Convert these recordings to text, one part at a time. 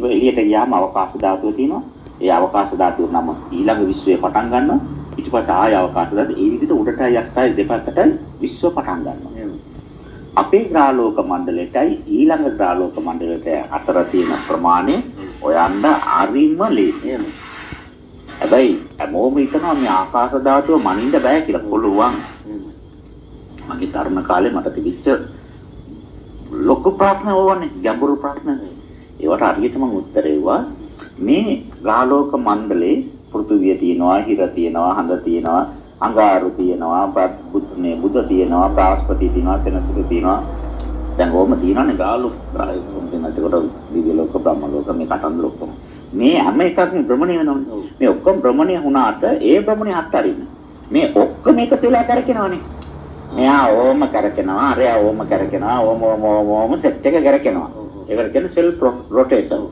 එළියට ගියාම අවකාශ ධාතුව තියෙනවා. ඒ අවකාශ ධාතුව නම ඊළඟ විශ්වය පටන් ගන්නවා. ඊට පස්සේ ආය අවකාශ ධාතුව ඒ විදිහට උඩටයි යටටයි දෙපැත්තටයි විශ්ව පටන් ගන්නවා. අපේ ග්‍රහලෝක මණ්ඩලයටයි ඊළඟ ග්‍රහලෝක මණ්ඩලයට අතර තියෙන ප්‍රමාණය හොයන්න අරිම ලේසියි. හැබැයි හැමෝම හිතනවා මේ ආකාශ ධාතුව මනින්න බෑ කියලා. පුළුවන්. මගේ තරුණ කාලේ මට තිබිච්ච ලොකු ප්‍රශ්න ඕවනේ, ගැඹුරු ප්‍රශ්න. ඒවට හරියට මම උත්තර දෙවුවා. මේ ග්‍රහලෝක මණ්ඩලේ පෘථිවිය තියෙනවා, හිර තියෙනවා, හඳ තියෙනවා, අඟහරු තියෙනවා, බුධ තියෙනවා, බ්‍රහස්පති තියෙනවා, සෙනසුරු තියෙනවා. දැන් ඕම තියෙනවානේ ග්‍රහලෝක. එතකොට දිව්‍ය ලෝක, බ්‍රහ්ම ලෝක මේ කතන්දර ඔක්කොම. මේ හැම එකක්ම භ්‍රමණය වෙනවනේ. මේ ඔක්කොම භ්‍රමණය වුණාට ඒ භ්‍රමණය අත්හරින්න. මේ ඔක්කොම එකතු වෙලා කරකිනවනේ. මෙයා ඕම කරකිනවා, අරයා ඕම කරකිනවා, ඕම සෙට් එක කරකිනවා. ඒකට කියන්නේ සෙල්ෆ් රොටේෂන්.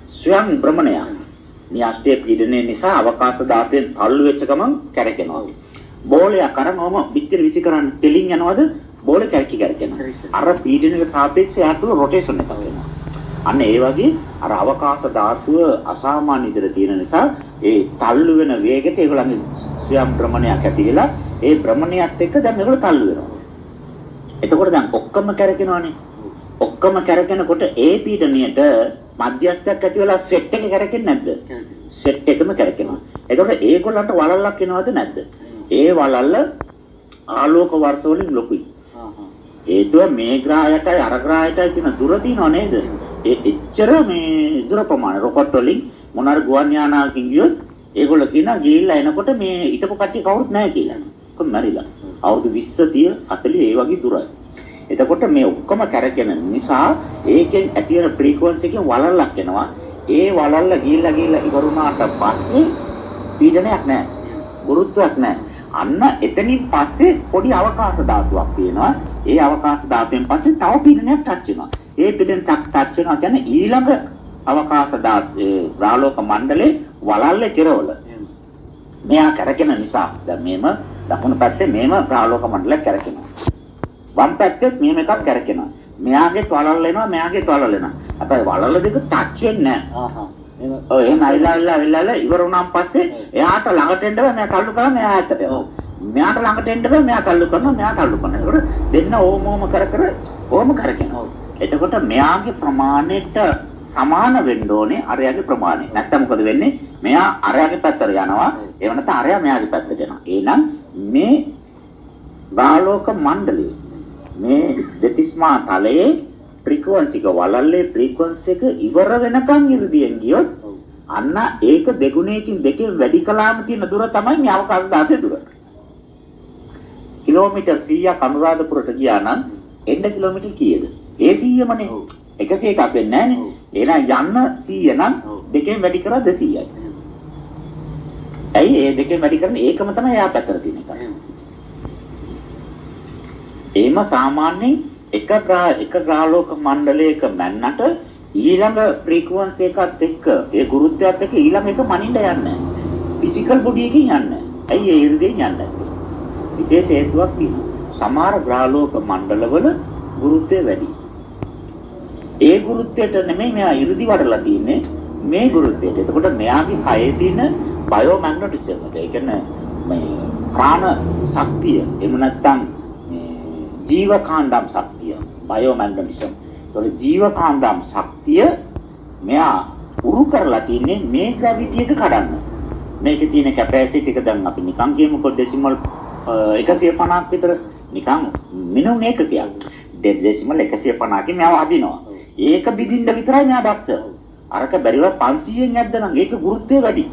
ස්වයං භ්‍රමණය. න්‍යාස්ටේ පීඩනය නිසා අවකාශ ධාතුවෙන් තල්ලු වෙච්ච ගමන් කරකිනවා. බෝලය කරනවම පිටිර විසි කරන්න තෙලින් යනවද? බෝලේ කරකිනවා. අර පීඩනයට සාපේක්ෂව යාතුල රොටේෂන් එකක් වෙනවා. අන්න ඒ වගේ අර අවකාශ ධාතුව අසාමාන්‍ය විදිහට තියෙන නිසා ඒ තල්ලු වෙන වේගයට ඒගොල්ලන්ගේ ස්වයං භ්‍රමණයක් ඇති වෙලා ඒ භ්‍රමණයත් එක්ක දැන් මේගොල්ලෝ තල්ලු වෙනවා. එතකොට දැන් ඔක්කොම කරකිනවනේ. ඔක්කොම කරකිනකොට ඒ පීඩනයට මධ්‍යස්ථයක් ඇති වෙලා සෙට් එක කරකින්නේ නැද්ද? සෙට් එකම කරකිනවා. එතකොට ඒගොල්ලන්ට වලල්ලක් එනවද නැද්ද? ඒ වලල්ල ආලෝක වර්ෂ වලින් ලොකුයි. හේතුව මේ ග්‍රහයටයි අර ග්‍රහයටයි තියෙන දුර තියෙනව නේද? ඒ එච්චර මේ දුර ප්‍රමාණය රොකට් වලින් මොනාර ගුවන් යානාවකින් ගියොත් ඒගොල්ලෝ කියනවා ගිහිල්ලා එනකොට මේ ඊටපො කට්ටිය කවුරුත් නැහැ කියලා. කොහොම මැරිලා. අවුරුදු 20 30 40 ඒ වගේ දුරයි. එතකොට මේ ඔක්කොම කරගෙන නිසා ඒකෙන් ඇති වෙන ෆ්‍රීකවන්සි එකෙන් වලල්ලක් එනවා. ඒ වලල්ල ගිහිල්ලා ඉවරුණාට පස්සේ පීඩනයක් නැහැ. ගුරුත්වයක් නැහැ. අන්න එතනින් පස්සේ පොඩි අවකාශ ධාතුවක් තියෙනවා. ඒ අවකාශ ධාතුවෙන් පස්සේ තව පීඩනයක් ටච් වෙනවා. ඒ පීඩන ටච් වෙනවා කියන්නේ ඊළඟ අවකාශ ධාතුවේ ග්‍රහලෝක මණ්ඩලේ වලල්ලේ කෙරවල. මෙයා කරකින නිසා දැන් මේම දකුණු පැත්තේ මේම ග්‍රහලෝක මණ්ඩලයක් කරකිනවා. වම් පැත්තේ මේම එකක් කරකිනවා. මෙයාගේ වලල්ල එනවා, මෙයාගේ වලල්ල එනවා. අපේ වලල්ල දෙක ටච් වෙන්නේ නැහැ. ඔය එහෙම අවිලා ඉවර වුණාන් පස්සේ එයාට ළඟට එන්න බෑ, මෙයා තල්ලු කරා මෙයා ඇත්තට. මෙයාට ළඟට එන්න බෑ, මෙයා තල්ලු කරනවා, මෙයා තල්ලු කරනවා. ඒකට දෙන්න ඕම කරකිනවා. එතකොට මෙයාගේ ප්‍රමාණයට සමාන වෙන්න ඕනේ අරයාගේ ප්‍රමාණය. නැත්නම් මොකද වෙන්නේ? මෙයා අරයාගේ පැත්තට යනවා, ඒ වෙනත අරයා මෙයාගේ පැත්තට යනවා. එහෙනම් මේ ග්‍රහලෝක මණ්ඩලය මේ දෙතිස්මා තලයේ ෆ්‍රීකවන්සි එක වලල්ලේ ෆ්‍රීකවන්සි එක ඉවර වෙනකන් ඉරදියෙන් ගියොත් අන්න ඒක දෙගුණයකින් දෙකෙන් වැඩි කලාම තියෙන දුර තමයි මේ අවකාශ ධාතුවේ දුර. කිලෝමීටර් 100ක් අනුරාධපුරට ගියා නම් එන්න කිලෝමීටර් කීයද? ඒ 100මනේ. 101ක් වෙන්නේ නැහනේ. එහෙනම් යන්න 100 නම් දෙකෙන් වැඩි කරා 200යි. ඇයි ඒ දෙකෙන් වැඩි කරන්නේ? ඒකම තමයි එයා පැත්තට තියෙන එක. එහෙම සාමාන්‍යයෙන් එක ග්‍රහලෝක මණ්ඩලයක මැන්නට ඊළඟ ෆ්‍රීකවන්සි එකත් එක්ක ඒ ගුරුත්වයත් එක්ක ඊළඟ එක මනින්න යන්නේ නැහැ. ෆිසිකල් බොඩි එකකින් යන්නේ නැහැ. ඇයි ඒ ඉර්ධයෙන් යන්නේ නැත්තේ? විශේෂ හේතුවක් තියෙනවා. සමහර ග්‍රහලෝක මණ්ඩලවල ගුරුත්වය වැඩි. ඒ ගුරුත්වයට නෙමෙයි මෙයා ඉර්ධි වඩලා තියෙන්නේ මේ ගුරුත්වයට. එතකොට මෙයාගේ කයේ තියෙන බයෝමැග්නටිසම් එක. ඒ කියන්නේ මේ ප්‍රාණ ශක්තිය එහෙම නැත්නම් ජීවකාන්දම් ශක්තිය බයෝමැග්නටිසම්. ඒතකොට ජීවකාන්දම් ශක්තිය මෙයා උරු කරලා තින්නේ මේ ග්‍රැවිටි එක කඩන්න. මේකේ තියෙන කැපැසිටි එක දැන් අපි නිකන් කියමුකෝ ඩෙසිමල් 150ක් විතර නිකන් මිනුම් ඒකකයක්. ඩෙසිමල් 150කින් මෙයාව අදිනවා. ඒක බිඳින්න විතරයි මෙයා දක්ෂ. අරක බැරිව 500න් යද්දනම් ඒක ගුරුත්වය වැඩි.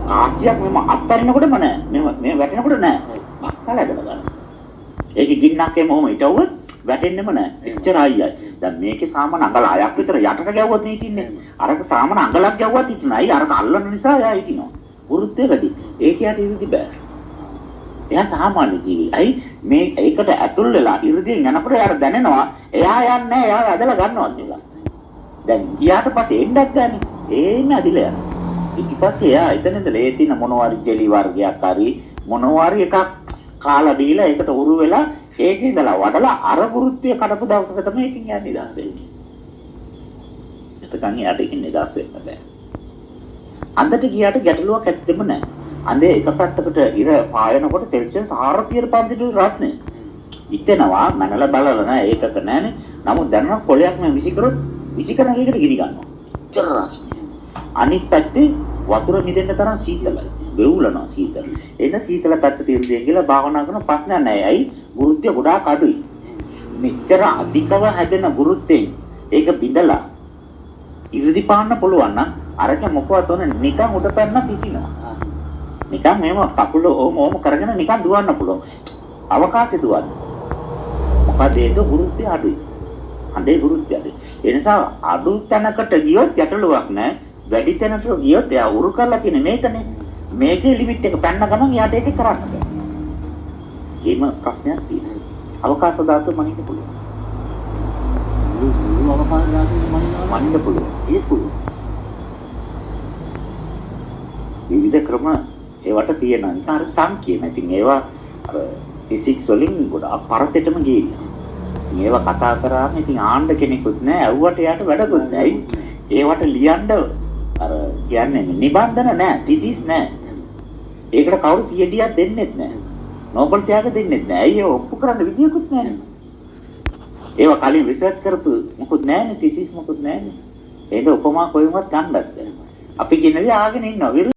ආසියක් මෙම අත්තරිනකොටම නෑ. මේ වැටෙනකොට නෑ. බක්කල ඇදලා ගන්න. ඒක ගින්නක් එමොම හිටවුවොත් වැටෙන්නෙම නෑ. එච්චර අයියයි. දැන් මේකේ සාමාන්‍ය අඟල 6ක් විතර යටට ගැව්වොත් නේ හිටින්නේ. අරක සාමාන්‍ය අඟලක් ගැව්වත් හිටිනයි. අරක අල්ලන නිසා එයා හිටිනවා. ගුරුත්වය වැඩි. ඒක යට ඉඳි බෑ. එයා සාමාන්‍ය ජීවි. අයි මේ ඒකට ඇතුල් වෙලා ඉර්ධියෙන් යනකොට එයාට දැනෙනවා එයා යන්නේ එයාව ඇදලා ගන්නවා කියලා. දැන් ගියාට පස්සේ එන්නත් ගන්නේ. ඒම ඇදිලා යනවා. ඊට පස්සේ එයා එතන ඉඳලා ඒ තියෙන මොනවාරි ජෙලි වර්ගයක් හරි මොනවාරි එකක් කාලා බීලා ඒකට උරු වෙලා ඒකේ ඉඳලා වඩලා අර ගුරුත්වය කඩපු දවසක තමයි ඒකෙන් යන්නේ ඊට වෙන්නේ. එතකන් එයාට ඒකෙන් නිදහස් වෙන්න බෑ. අන්දට ගියාට ගැටලුවක් ඇත්තෙම නැහැ. අන්දේ එක පැත්තකට ඉර පායනකොට සෙල්සියස් 400 පන්තිට රස්නේ. ඉතෙනවා මනල බලලා නෑ ඒකක නෑනේ. නමුත් දැනන කොලයක් මම විසිකරොත් විසිකරන එකකට ගිනි ගන්නවා. චර රස්නේ. අනිත් පැත්තේ වතුර මිදෙන්න තරම් සීතලයි. වෙවුලනවා සීතල. එන සීතල පැත්ත තියෙන්නේ කියලා භාවනා කරන ප්‍රශ්නයක් නෑ. ඇයි? ගුරුත්වය ගොඩාක් අඩුයි. මෙච්චර අධිකව හැදෙන ගුරුත්වයෙන් ඒක බිඳලා ඉරිදි පාන්න පුළුවන් නම් අරක මොකවත් ඕන නිකන් උඩ පැන්නත් ඉතිනවා. නිකන් මේව කකුල ඕම කරගෙන නිකන් දුවන්න පුළුවන්. අවකාශය දුවන්න. මොකද ඒක ගුරුත්වය අඩුයි. අඬේ ගුරුත්වය අඩුයි. ඒ නිසා අඩු තැනකට ගියොත් ගැටලුවක් නැහැ. වැඩි තැනකට ගියොත් එයා උරු කරලා තියෙන මේකනේ. මේකේ ලිමිට් එක පැන්න ගමන් එයාට ඒක කරන්න බෑ. ඒම ප්‍රශ්නයක් තියෙනවා. අවකාශ ධාතුව මනින්න පුළුවන්. අවකාශ ධාතුව මනින්න පුළුවන්. ඒක පුළුවන්. විවිධ ක්‍රම ඒවට තියෙනවා. ඒක අර සංකීර්ණ. ඉතින් ඒවා අර ෆිසික්ස් වලින් ගොඩාක් පරතටම ගිහිල්ලා. මේවා කතා කරාම ඉතින් ආණ්ඩ කෙනෙකුත් නැහැ. ඇව්වට යාට වැඩකුත් නැහැ. ඒවට ලියන්න අර කියන්නේ නිබන්ධන නැහැ. ෆිසික්ස් නැහැ. ඒකට කවුරු PhDයක් දෙන්නෙත් නැහැ. නෝබල් ත්‍යාග දෙන්නෙත් නැහැ. අයිය ඔප්පු කරන්න විදියකුත් නැහැ. ඒවා කලින් රිසර්ච් කරපු මොකුත් නැහැනේ. ෆිසික්ස් මොකුත් නැහැනේ. ඒක උපමා කොයිමත් ගන්නත් බැහැ. අපි කියන දේ ආගෙන ඉන්නවා.